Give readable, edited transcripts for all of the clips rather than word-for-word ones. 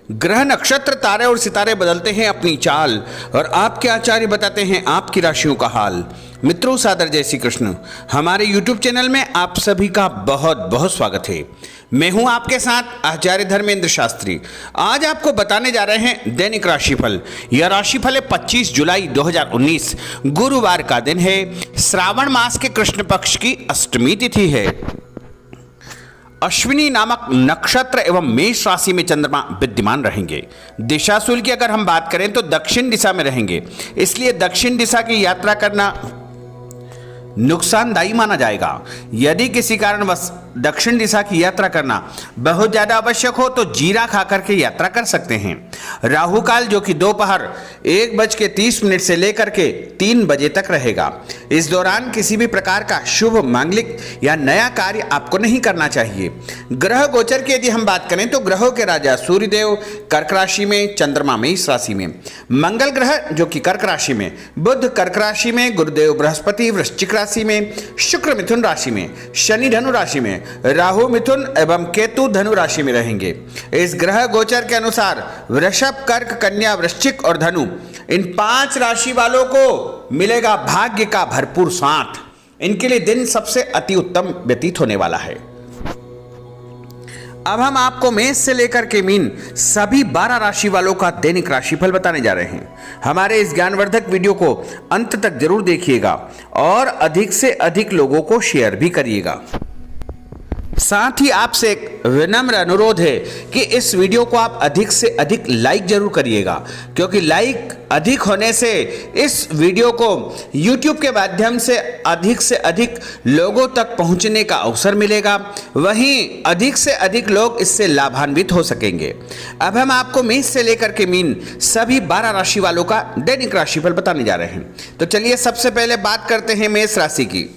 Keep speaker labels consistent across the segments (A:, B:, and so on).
A: ग्रह नक्षत्र तारे और सितारे बदलते हैं अपनी चाल और आपके आचार्य बताते हैं आपकी राशियों का हाल। मित्रों, सादर जय श्री कृष्ण। हमारे YouTube चैनल में आप सभी का बहुत बहुत स्वागत है। मैं हूं आपके साथ आचार्य धर्मेंद्र शास्त्री। आज आपको बताने जा रहे हैं दैनिक राशिफल। यह राशिफल है 25 जुलाई 2019 गुरुवार का दिन है। श्रावण मास के कृष्ण पक्ष की अष्टमी तिथि है। अश्विनी नामक नक्षत्र एवं मेष राशि में चंद्रमा विद्यमान रहेंगे। दिशाशूल की अगर हम बात करें तो दक्षिण दिशा में रहेंगे, इसलिए दक्षिण दिशा की यात्रा करना नुकसानदायी माना जाएगा। यदि किसी कारणवश दक्षिण दिशा की यात्रा करना बहुत ज्यादा आवश्यक हो तो जीरा खाकर के यात्रा कर सकते हैं। राहु काल जो कि दोपहर 1:30 से लेकर के 3 बजे तक रहेगा। इस दौरान किसी भी प्रकार का शुभ मांगलिक या नया कार्य आपको नहीं करना चाहिए। ग्रह गोचर की यदि हम बात करें तो ग्रहों के राजा सूर्यदेव कर्क राशि में, चंद्रमा मेष राशि में, मंगल ग्रह जो कि कर्क राशि में, बुध कर्क राशि में, गुरुदेव बृहस्पति वृश्चिक राशि में, शुक्र मिथुन राशि में, शनि धनु राशि में, राहु मिथुन एवं केतु धनु राशि में रहेंगे। इस ग्रह गोचर के अनुसार वृषभ, कर्क, कन्या, वृश्चिक और धनु, इन 5 राशि वालों को मिलेगा भाग्य का भरपूर साथ। इनके लिए दिन सबसे अति उत्तम व्यतीत होने वाला है। अब हम आपको मेष से लेकर के मीन सभी 12 राशि वालों का दैनिक राशिफल बताने जा रहे हैं। हमारे इस ज्ञानवर्धक वीडियो को अंत तक जरूर देखिएगा और अधिक से अधिक लोगों को शेयर भी करिएगा। साथ ही आपसे एक विनम्र अनुरोध है कि इस वीडियो को आप अधिक से अधिक लाइक जरूर करिएगा, क्योंकि लाइक अधिक होने से इस वीडियो को YouTube के माध्यम से अधिक लोगों तक पहुंचने का अवसर मिलेगा। वहीं अधिक से अधिक लोग इससे लाभान्वित हो सकेंगे। अब हम आपको मेष से लेकर के मीन सभी 12 राशि वालों का दैनिक राशिफल बताने जा रहे हैं। तो चलिए सबसे पहले बात करते हैं मेष राशि की।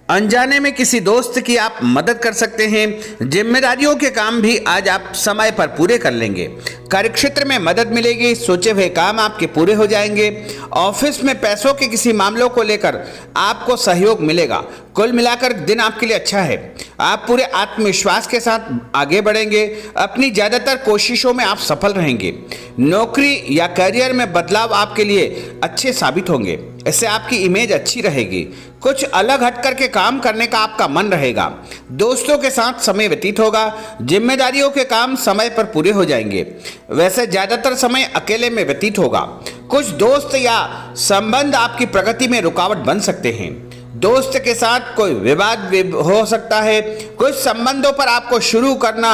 A: अनजाने में किसी दोस्त की आप मदद कर सकते हैं। जिम्मेदारियों के काम भी आज आप समय पर पूरे कर लेंगे। कार्यक्षेत्र में मदद मिलेगी, सोचे हुए काम आपके पूरे हो जाएंगे। ऑफिस में पैसों के किसी मामलों को लेकर आपको सहयोग मिलेगा। कुल मिलाकर दिन आपके लिए अच्छा है। आप पूरे आत्मविश्वास के साथ आगे बढ़ेंगे। अपनी ज्यादातर कोशिशों में आप सफल रहेंगे। नौकरी या करियर में बदलाव आपके लिए अच्छे साबित होंगे। इससे आपकी इमेज अच्छी रहेगी। कुछ अलग हट करके काम करने का आपका मन रहेगा। दोस्तों के साथ समय व्यतीत होगा। जिम्मेदारियों के काम समय पर पूरे हो जाएंगे। वैसे ज्यादातर समय अकेले में व्यतीत होगा। कुछ दोस्त या संबंध आपकी प्रगति में रुकावट बन सकते हैं। दोस्त के साथ कोई विवाद हो सकता है। कुछ संबंधों पर आपको शुरू करना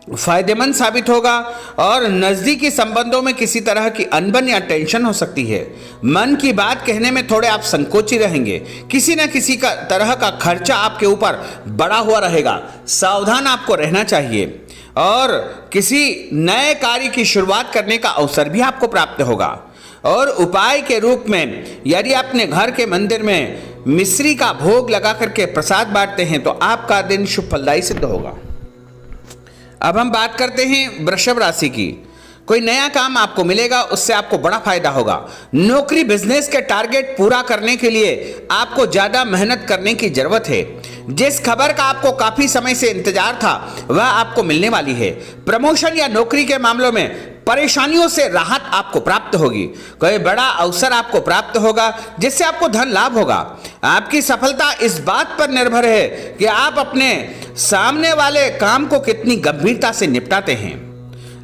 A: फायदेमंद साबित होगा और नजदीकी संबंधों में किसी तरह की अनबन या टेंशन हो सकती है। मन की बात कहने में थोड़े आप संकोची रहेंगे। किसी न किसी का तरह का खर्चा आपके ऊपर बढ़ा हुआ रहेगा। सावधान आपको रहना चाहिए और किसी नए कार्य की शुरुआत करने का अवसर भी आपको प्राप्त होगा। और उपाय के रूप में यदि अपने घर के मंदिर में मिश्री का भोग लगा करके प्रसाद बांटते हैं तो आपका दिन शुभ फलदायी सिद्ध होगा। अब हम बात करते हैं वृषभ राशि की। कोई नया काम आपको मिलेगा, उससे आपको बड़ा फायदा होगा। नौकरी बिजनेस के टारगेट पूरा करने के लिए आपको ज्यादा मेहनत करने की जरूरत है। जिस खबर का आपको काफी समय से इंतजार था वह आपको मिलने वाली है। प्रमोशन या नौकरी के मामलों में परेशानियों से राहत आपको प्राप्त होगी। कोई बड़ा अवसर आपको प्राप्त होगा जिससे आपको धन लाभ होगा। आपकी सफलता इस बात पर निर्भर है कि आप अपने सामने वाले काम को कितनी गंभीरता से निपटाते हैं।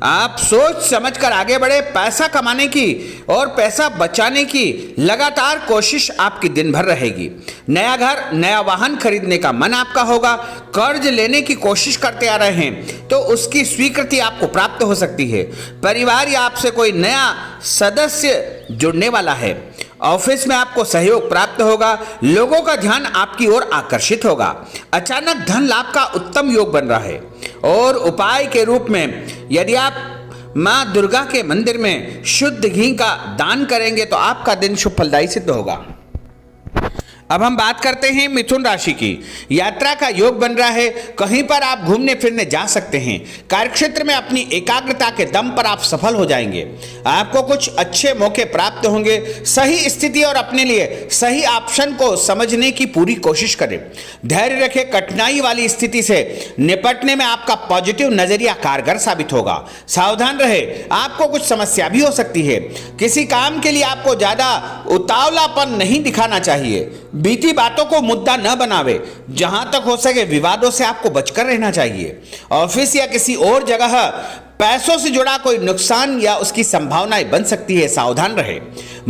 A: आप सोच समझकर आगे बढ़े। पैसा कमाने की और पैसा बचाने की लगातार कोशिश आपकी दिन भर रहेगी। नया घर, नया वाहन खरीदने का मन आपका होगा। कर्ज लेने की कोशिश करते आ रहे हैं तो उसकी स्वीकृति आपको प्राप्त हो सकती है। परिवार या आपसे कोई नया सदस्य जुड़ने वाला है। ऑफिस में आपको सहयोग प्राप्त होगा। लोगों का ध्यान आपकी ओर आकर्षित होगा। अचानक धन लाभ का उत्तम योग बन रहा है। और उपाय के रूप में यदि आप मां दुर्गा के मंदिर में शुद्ध घी का दान करेंगे तो आपका दिन शुभ फलदायी सिद्ध होगा। अब हम बात करते हैं मिथुन राशि की। यात्रा का योग बन रहा है, कहीं पर आप घूमने फिरने जा सकते हैं। कार्यक्षेत्र में अपनी एकाग्रता के दम पर आप सफल हो जाएंगे। आपको कुछ अच्छे मौके प्राप्त होंगे। सही स्थिति और अपने लिए सही ऑप्शन को समझने की पूरी कोशिश करें। धैर्य रखें। कठिनाई वाली स्थिति से निपटने में आपका पॉजिटिव नजरिया कारगर साबित होगा। सावधान रहे, आपको कुछ समस्या भी हो सकती है। किसी काम के लिए आपको ज्यादा उतावलापन नहीं दिखाना चाहिए। बीती बातों को मुद्दा न बनावे। जहां तक हो सके विवादों से आपको बचकर रहना चाहिए। ऑफिस या किसी और जगह पैसों से जुड़ा कोई नुकसान या उसकी संभावनाएं बन सकती है, सावधान रहे।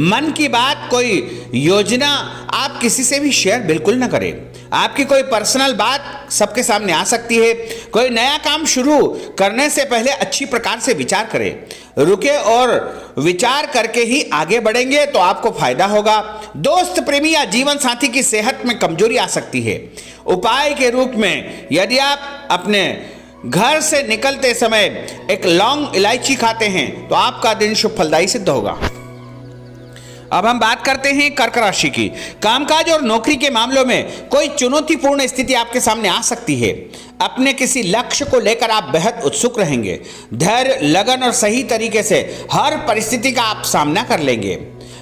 A: मन की बात, कोई योजना आप किसी से भी शेयर बिल्कुल न करें। आपकी कोई पर्सनल बात सबके सामने आ सकती है। कोई नया काम शुरू करने से पहले अच्छी प्रकार से विचार करें। रुके और विचार करके ही आगे बढ़ेंगे तो आपको फायदा होगा। दोस्त, प्रेमी या जीवन साथी की सेहत में कमजोरी आ सकती है। उपाय के रूप में यदि आप अपने घर से निकलते समय एक लौंग इलायची खाते हैं तो आपका दिन शुभ फलदायी सिद्ध होगा। अब हम बात करते हैं कर्क राशि की। कामकाज और नौकरी के मामलों में कोई चुनौतीपूर्ण स्थिति आपके सामने आ सकती है। अपने किसी लक्ष्य को लेकर आप बेहद उत्सुक रहेंगे। धैर्य, लगन और सही तरीके से हर परिस्थिति का आप सामना कर लेंगे।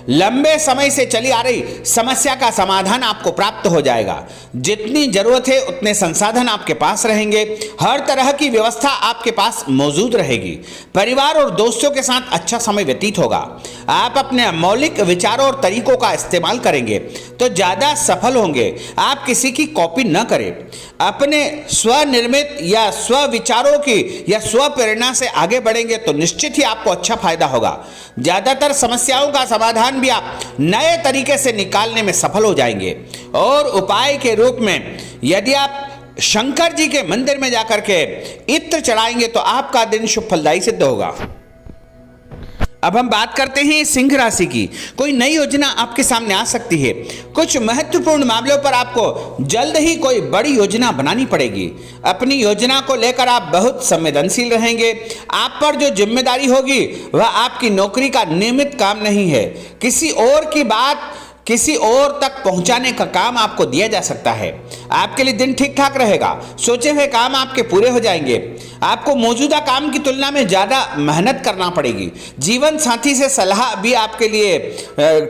A: लंबे समय से चली आ रही समस्या का समाधान आपको प्राप्त हो जाएगा। जितनी जरूरत है उतने संसाधन आपके पास रहेंगे। हर तरह की व्यवस्था आपके पास मौजूद रहेगी। परिवार और दोस्तों के साथ अच्छा समय व्यतीत होगा। आप अपने मौलिक विचारों और तरीकों का इस्तेमाल करेंगे तो ज्यादा सफल होंगे। आप किसी की कॉपी न करें। अपने स्वनिर्मित या स्व विचारों की या स्व प्रेरणा से आगे बढ़ेंगे तो निश्चित ही आपको अच्छा फायदा होगा। ज्यादातर समस्याओं का समाधान भी आप नए तरीके से निकालने में सफल हो जाएंगे। और उपाय के रूप में यदि आप शंकर जी के मंदिर में जाकर के इत्र चढ़ाएंगे तो आपका दिन शुभ फलदायी सिद्ध होगा। अब हम बात करते हैं सिंह राशि की। कोई नई योजना आपके सामने आ सकती है। कुछ महत्वपूर्ण मामलों पर आपको जल्द ही कोई बड़ी योजना बनानी पड़ेगी। अपनी योजना को लेकर आप बहुत संवेदनशील रहेंगे। आप पर जो जिम्मेदारी होगी वह आपकी नौकरी का नियमित काम नहीं है। किसी और की बात किसी और तक पहुंचाने का काम आपको दिया जा सकता है। आपके लिए दिन ठीक ठाक रहेगा। सोचे हुए काम आपके पूरे हो जाएंगे। आपको मौजूदा काम की तुलना में ज्यादा मेहनत करना पड़ेगी। जीवन साथी से सलाह भी आपके लिए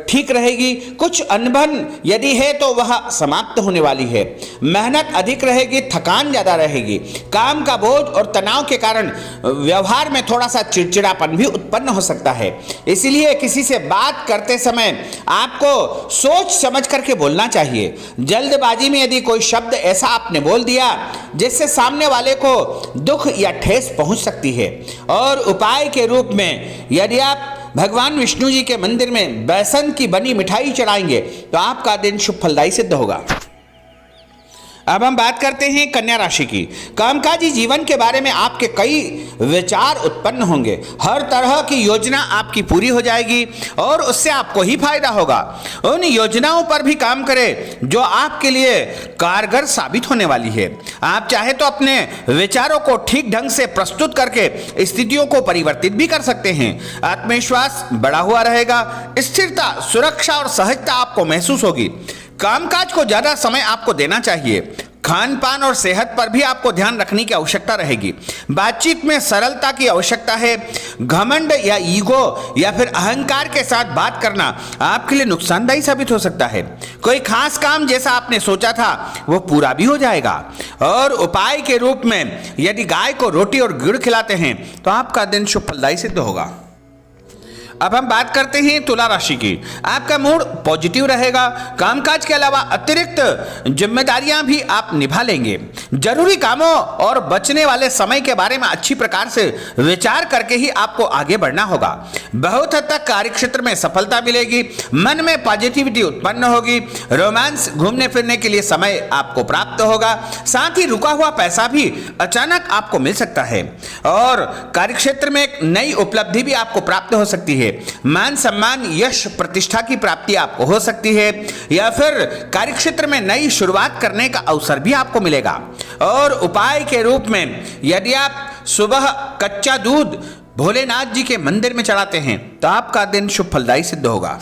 A: ठीक रहेगी। कुछ अनबन यदि है तो वह समाप्त होने वाली है। मेहनत अधिक रहेगी, थकान ज्यादा रहेगी। काम का बोझ और तनाव के कारण व्यवहार में थोड़ा सा चिड़चिड़ापन भी उत्पन्न हो सकता है। इसीलिए किसी से बात करते समय आपको सोच समझ करके बोलना चाहिए। जल्दबाजी में यदि कोई शब्द ऐसा आपने बोल दिया जिससे सामने वाले को दुख या ठेस पहुंच सकती है। और उपाय के रूप में यदि आप भगवान विष्णु जी के मंदिर में बेसन की बनी मिठाई चढ़ाएंगे तो आपका दिन शुभ फलदायी सिद्ध होगा। अब हम बात करते हैं कन्या राशि की। कामकाजी जीवन के बारे में आपके कई विचार उत्पन्न होंगे। हर तरह की योजना आपकी पूरी हो जाएगी और उससे आपको ही फायदा होगा। उन योजनाओं पर भी काम करें जो आपके लिए कारगर साबित होने वाली है। आप चाहे तो अपने विचारों को ठीक ढंग से प्रस्तुत करके स्थितियों को परिवर्तित भी कर सकते हैं। आत्मविश्वास बढ़ा हुआ रहेगा। स्थिरता, सुरक्षा और सहजता आपको महसूस होगी। कामकाज को ज्यादा समय आपको देना चाहिए। खान पान और सेहत पर भी आपको ध्यान रखने की आवश्यकता रहेगी। बातचीत में सरलता की आवश्यकता है। घमंड या ईगो या फिर अहंकार के साथ बात करना आपके लिए नुकसानदायी साबित हो सकता है। कोई खास काम जैसा आपने सोचा था वो पूरा भी हो जाएगा। और उपाय के रूप में यदि गाय को रोटी और गुड़ खिलाते हैं तो आपका दिन शुभ फलदायी सिद्ध होगा। अब हम बात करते हैं तुला राशि की। आपका मूड पॉजिटिव रहेगा। कामकाज के अलावा अतिरिक्त जिम्मेदारियां भी आप निभा लेंगे। जरूरी कामों और बचने वाले समय के बारे में अच्छी प्रकार से विचार करके ही आपको आगे बढ़ना होगा। बहुत हद तक कार्यक्षेत्र में सफलता मिलेगी। मन में पॉजिटिविटी उत्पन्न होगी। रोमांस, घूमने फिरने के लिए समय आपको प्राप्त होगा। साथ ही रुका हुआ पैसा भी अचानक आपको मिल सकता है। और कार्यक्षेत्र में एक नई उपलब्धि भी आपको प्राप्त हो सकती है। मान सम्मान, यश, प्रतिष्ठा की प्राप्ति आपको हो सकती है या फिर कार्यक्षेत्र में नई शुरुआत करने का अवसर भी आपको मिलेगा। और उपाय के रूप में यदि आप सुबह कच्चा दूध भोलेनाथ जी के मंदिर में चढ़ाते हैं तो आपका दिन शुभ फलदायी सिद्ध होगा।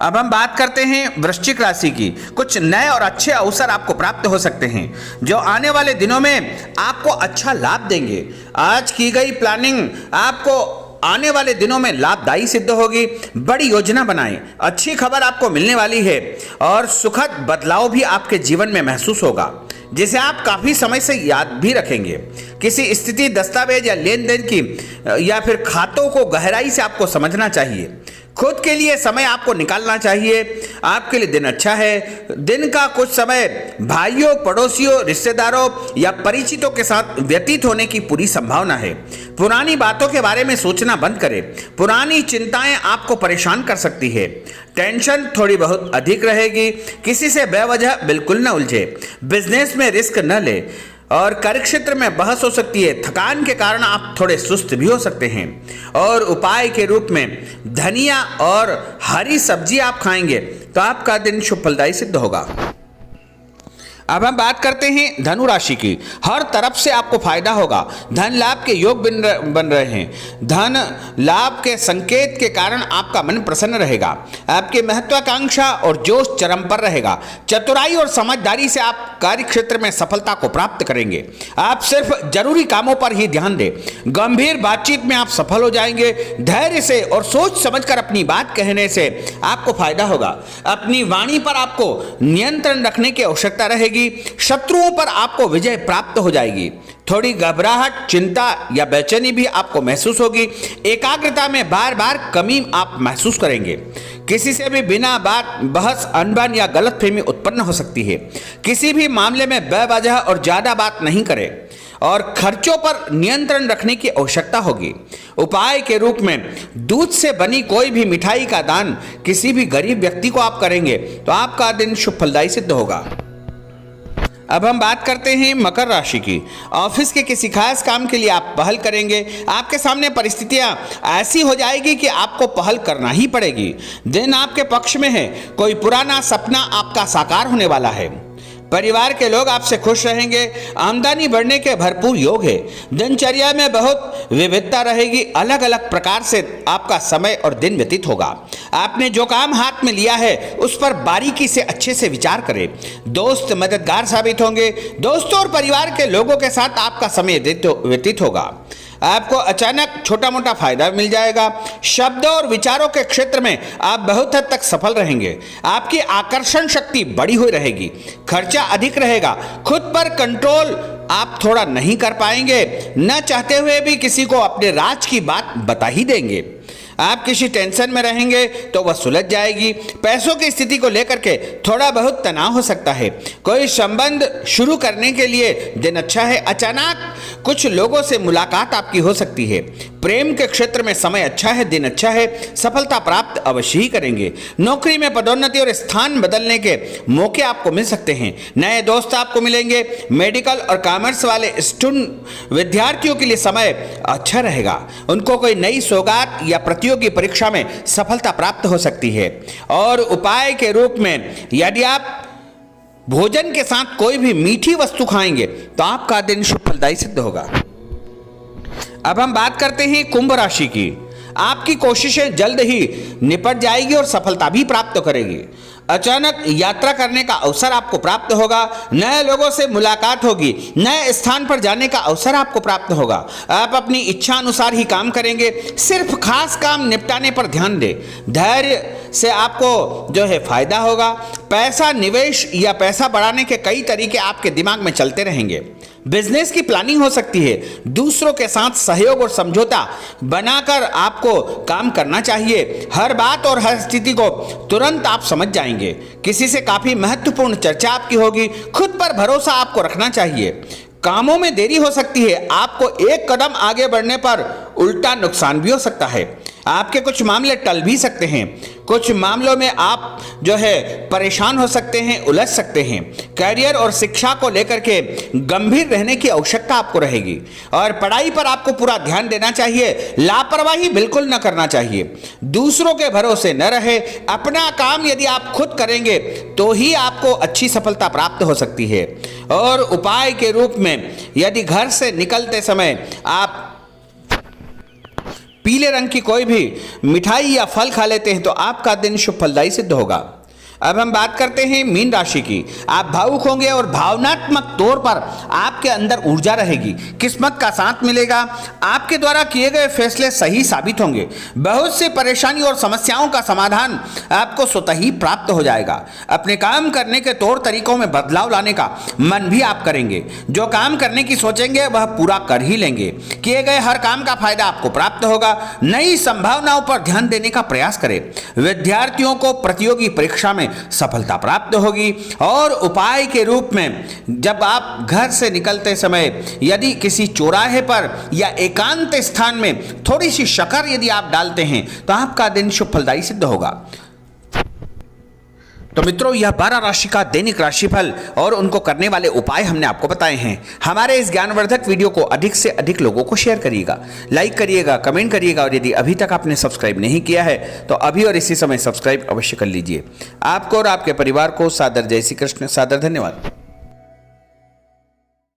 A: अब हम बात करते हैं वृश्चिक राशि की। कुछ नए और अच्छे अवसर आपको प्राप्त हो सकते हैं जो आने वाले दिनों में आपको अच्छा लाभ देंगे। आज की गई प्लानिंग आपको आने वाले दिनों में लाभदायी सिद्ध होगी। बड़ी योजना बनाएं, अच्छी खबर आपको मिलने वाली है और सुखद बदलाव भी आपके जीवन में महसूस होगा जिसे आप काफी समय से याद भी रखेंगे। किसी स्थिति, दस्तावेज या लेन देन की या फिर खातों को गहराई से आपको समझना चाहिए। खुद के लिए समय आपको निकालना चाहिए। आपके लिए दिन अच्छा है। दिन का कुछ समय भाइयों, पड़ोसियों, रिश्तेदारों या परिचितों के साथ व्यतीत होने की पूरी संभावना है। पुरानी बातों के बारे में सोचना बंद करें। पुरानी चिंताएं आपको परेशान कर सकती है। टेंशन थोड़ी बहुत अधिक रहेगी। किसी से बेवजह बिल्कुल न उलझे। बिजनेस में रिस्क न ले और कार्यक्षेत्र में बहस हो सकती है। थकान के कारण आप थोड़े सुस्त भी हो सकते हैं और उपाय के रूप में धनिया और हरी सब्जी आप खाएंगे तो आपका दिन शुभ फलदायी सिद्ध होगा। अब हम बात करते हैं धनु राशि की। हर तरफ से आपको फायदा होगा। धन लाभ के योग बन रहे हैं। धन लाभ के संकेत के कारण आपका मन प्रसन्न रहेगा। आपकी महत्वाकांक्षा और जोश चरम पर रहेगा। चतुराई और समझदारी से आप कार्य क्षेत्र में सफलता को प्राप्त करेंगे। आप सिर्फ जरूरी कामों पर ही ध्यान दें। गंभीर बातचीत में आप सफल हो जाएंगे। धैर्य से और सोच समझकर अपनी बात कहने से आपको फायदा होगा। अपनी वाणी पर आपको नियंत्रण रखने की आवश्यकता रहेगी। शत्रुओं पर आपको विजय प्राप्त हो जाएगी। थोड़ी घबराहट, चिंता या बेचैनी भी आपको महसूस होगी। एकाग्रता में बार बार कमी आप महसूस करेंगे। किसी से भी बिना बात, बहस, अनबन या गलतफहमी उत्पन्न हो सकती है। किसी भी मामले में बेवजह और ज्यादा बात नहीं करें और खर्चों पर नियंत्रण रखने की आवश्यकता होगी। उपाय के रूप में दूध से बनी कोई भी मिठाई का दान किसी भी गरीब व्यक्ति को आप करेंगे तो आपका दिन शुभ फलदायी सिद्ध होगा। अब हम बात करते हैं मकर राशि की। ऑफिस के किसी खास काम के लिए आप पहल करेंगे। आपके सामने परिस्थितियां ऐसी हो जाएगी कि आपको पहल करना ही पड़ेगी। दिन आपके पक्ष में है। कोई पुराना सपना आपका साकार होने वाला है। परिवार के लोग आपसे खुश रहेंगे। आमदनी बढ़ने के भरपूर योग है। दिनचर्या में बहुत विविधता रहेगी। अलग अलग प्रकार से आपका समय और दिन व्यतीत होगा। आपने जो काम हाथ में लिया है उस पर बारीकी से अच्छे से विचार करें। दोस्त मददगार साबित होंगे। दोस्तों और परिवार के लोगों के साथ आपका समय व्यतीत होगा। आपको अचानक छोटा मोटा फायदा मिल जाएगा। शब्दों और विचारों के क्षेत्र में आप बहुत हद तक सफल रहेंगे। आपकी आकर्षण शक्ति बढ़ी हुई रहेगी। खर्चा अधिक रहेगा। खुद पर कंट्रोल आप थोड़ा नहीं कर पाएंगे। न चाहते हुए भी किसी को अपने राज की बात बता ही देंगे। आप किसी टेंशन में रहेंगे तो वह सुलझ जाएगी। पैसों की स्थिति को लेकर के थोड़ा बहुत तनाव हो सकता है। कोई संबंध शुरू करने के लिए दिन अच्छा है। अचानक कुछ लोगों से मुलाकात आपकी हो सकती है। प्रेम के क्षेत्र में समय अच्छा है, दिन अच्छा है। सफलता प्राप्त अवश्य ही करेंगे। नौकरी में पदोन्नति और स्थान बदलने के मौके आपको मिल सकते हैं। नए दोस्त आपको मिलेंगे। मेडिकल और कॉमर्स वाले स्टूडेंट विद्यार्थियों के लिए समय अच्छा रहेगा। उनको कोई नई सौगात या प्रतियोगी परीक्षा में सफलता प्राप्त हो सकती है। और उपाय के रूप में यदि आप भोजन के साथ कोई भी मीठी वस्तु खाएंगे तो आपका दिन शुभ फलदायी सिद्ध होगा। अब हम बात करते हैं कुंभ राशि की। आपकी कोशिशें जल्द ही निपट जाएगी और सफलता भी प्राप्त करेगी। अचानक यात्रा करने का अवसर आपको प्राप्त होगा। नए लोगों से मुलाकात होगी। नए स्थान पर जाने का अवसर आपको प्राप्त होगा। आप अपनी इच्छा अनुसार ही काम करेंगे। सिर्फ खास काम निपटाने पर ध्यान दें। धैर्य से आपको जो है फायदा होगा। पैसा निवेश या पैसा बढ़ाने के कई तरीके आपके दिमाग में चलते रहेंगे। बिजनेस की प्लानिंग हो सकती है। दूसरों के साथ सहयोग और समझौता बनाकर आपको काम करना चाहिए। हर बात और हर स्थिति को तुरंत आप समझ जाएंगे। किसी से काफी महत्वपूर्ण चर्चा आपकी होगी। खुद पर भरोसा आपको रखना चाहिए। कामों में देरी हो सकती है। आपको एक कदम आगे बढ़ने पर उल्टा नुकसान भी हो सकता है। आपके कुछ मामले टल भी सकते हैं। कुछ मामलों में आप जो है परेशान हो सकते हैं, उलझ सकते हैं। करियर और शिक्षा को लेकर के गंभीर रहने की आवश्यकता आपको रहेगी और पढ़ाई पर आपको पूरा ध्यान देना चाहिए। लापरवाही बिल्कुल न करना चाहिए। दूसरों के भरोसे न रहे। अपना काम यदि आप खुद करेंगे तो ही आपको अच्छी सफलता प्राप्त हो सकती है। और उपाय के रूप में यदि घर से निकलते समय आप पीले रंग की कोई भी मिठाई या फल खा लेते हैं तो आपका दिन शुभ फलदायी सिद्ध होगा। अब हम बात करते हैं मीन राशि की। आप भावुक होंगे और भावनात्मक तौर पर आपके अंदर ऊर्जा रहेगी। किस्मत का साथ मिलेगा। आपके द्वारा किए गए फैसले सही साबित होंगे। बहुत सी परेशानी और समस्याओं का समाधान आपको स्वतः ही प्राप्त हो जाएगा। अपने काम करने के तौर तरीकों में बदलाव लाने का मन भी आप करेंगे। जो काम करने की सोचेंगे वह पूरा कर ही लेंगे। किए गए हर काम का फायदा आपको प्राप्त होगा। नई संभावनाओं पर ध्यान देने का प्रयास करें। विद्यार्थियों को प्रतियोगी परीक्षा में सफलता प्राप्त होगी। और उपाय के रूप में जब आप घर से निकलते समय यदि किसी चौराहे पर या एकांत स्थान में थोड़ी सी शक्कर यदि आप डालते हैं तो आपका दिन शुभ फलदायी सिद्ध होगा। तो मित्रों, यह 12 राशि का दैनिक राशिफल और उनको करने वाले उपाय हमने आपको बताए हैं। हमारे इस ज्ञानवर्धक वीडियो को अधिक से अधिक लोगों को शेयर करिएगा, लाइक करिएगा, कमेंट करिएगा और यदि अभी तक आपने सब्सक्राइब नहीं किया है तो अभी और इसी समय सब्सक्राइब अवश्य कर लीजिए। आपको और आपके परिवार को सादर जय श्री कृष्ण, सादर धन्यवाद।